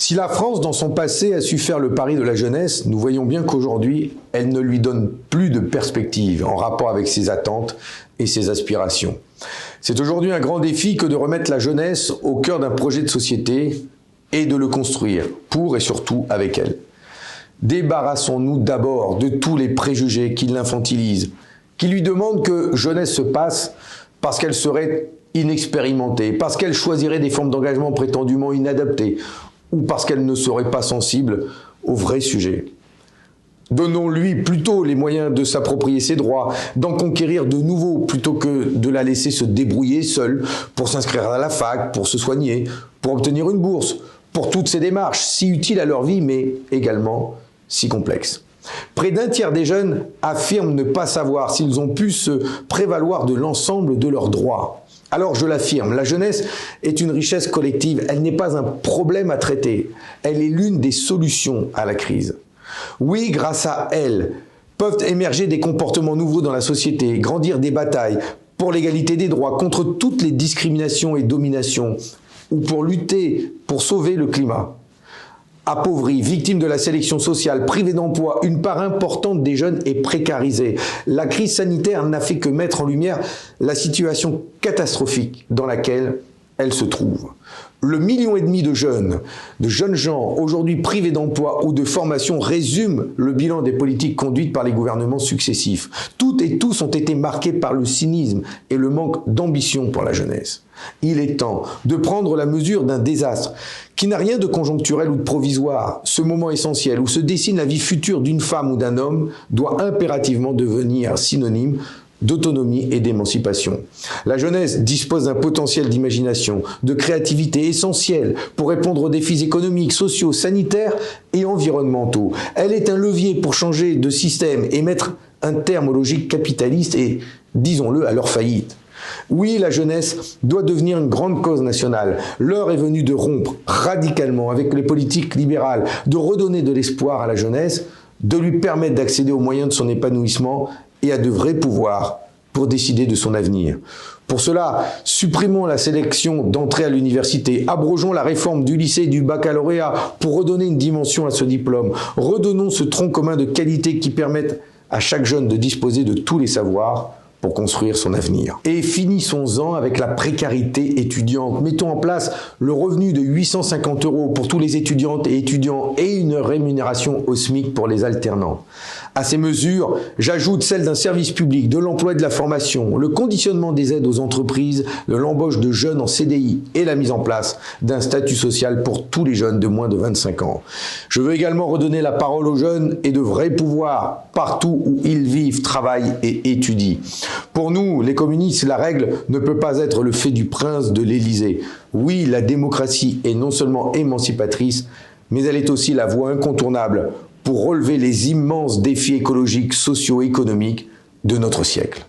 Si la France, dans son passé, a su faire le pari de la jeunesse, nous voyons bien qu'aujourd'hui, elle ne lui donne plus de perspective en rapport avec ses attentes et ses aspirations. C'est aujourd'hui un grand défi que de remettre la jeunesse au cœur d'un projet de société et de le construire, pour et surtout avec elle. Débarrassons-nous d'abord de tous les préjugés qui l'infantilisent, qui lui demandent que jeunesse se passe parce qu'elle serait inexpérimentée, parce qu'elle choisirait des formes d'engagement prétendument inadaptées, ou parce qu'elle ne serait pas sensible au vrai sujet. Donnons-lui plutôt les moyens de s'approprier ses droits, d'en conquérir de nouveaux, plutôt que de la laisser se débrouiller seule pour s'inscrire à la fac, pour se soigner, pour obtenir une bourse, pour toutes ces démarches si utiles à leur vie, mais également si complexes. Près d'un tiers des jeunes affirment ne pas savoir s'ils ont pu se prévaloir de l'ensemble de leurs droits. Alors je l'affirme, la jeunesse est une richesse collective, elle n'est pas un problème à traiter, elle est l'une des solutions à la crise. Oui, grâce à elle, peuvent émerger des comportements nouveaux dans la société, grandir des batailles pour l'égalité des droits, contre toutes les discriminations et dominations, ou pour lutter, pour sauver le climat. Appauvris, victimes de la sélection sociale, privés d'emploi, une part importante des jeunes est précarisée. La crise sanitaire n'a fait que mettre en lumière la situation catastrophique dans laquelle elle se trouve. Le 1,5 million de jeunes gens aujourd'hui privés d'emploi ou de formation résume le bilan des politiques conduites par les gouvernements successifs. Toutes et tous ont été marqués par le cynisme et le manque d'ambition pour la jeunesse. Il est temps de prendre la mesure d'un désastre qui n'a rien de conjoncturel ou de provisoire. Ce moment essentiel où se dessine la vie future d'une femme ou d'un homme doit impérativement devenir synonyme d'autonomie et d'émancipation. La jeunesse dispose d'un potentiel d'imagination, de créativité essentiel pour répondre aux défis économiques, sociaux, sanitaires et environnementaux. Elle est un levier pour changer de système et mettre un terme aux logiques capitalistes et, disons-le, à leur faillite. Oui, la jeunesse doit devenir une grande cause nationale. L'heure est venue de rompre radicalement avec les politiques libérales, de redonner de l'espoir à la jeunesse, de lui permettre d'accéder aux moyens de son épanouissement et à de vrais pouvoirs pour décider de son avenir. Pour cela, supprimons la sélection d'entrée à l'université, abrogeons la réforme du lycée et du baccalauréat pour redonner une dimension à ce diplôme, redonnons ce tronc commun de qualité qui permette à chaque jeune de disposer de tous les savoirs pour construire son avenir. Et finissons-en avec la précarité étudiante. Mettons en place le revenu de 850 € pour tous les étudiantes et étudiants et une rémunération au SMIC pour les alternants. À ces mesures, j'ajoute celle d'un service public, de l'emploi et de la formation, le conditionnement des aides aux entreprises, de l'embauche de jeunes en CDI et la mise en place d'un statut social pour tous les jeunes de moins de 25 ans. Je veux également redonner la parole aux jeunes et de vrais pouvoirs partout où ils vivent, travaillent et étudient. Pour nous, les communistes, la règle ne peut pas être le fait du prince de l'Élysée. Oui, la démocratie est non seulement émancipatrice, mais elle est aussi la voie incontournable pour relever les immenses défis écologiques, socio-économiques de notre siècle.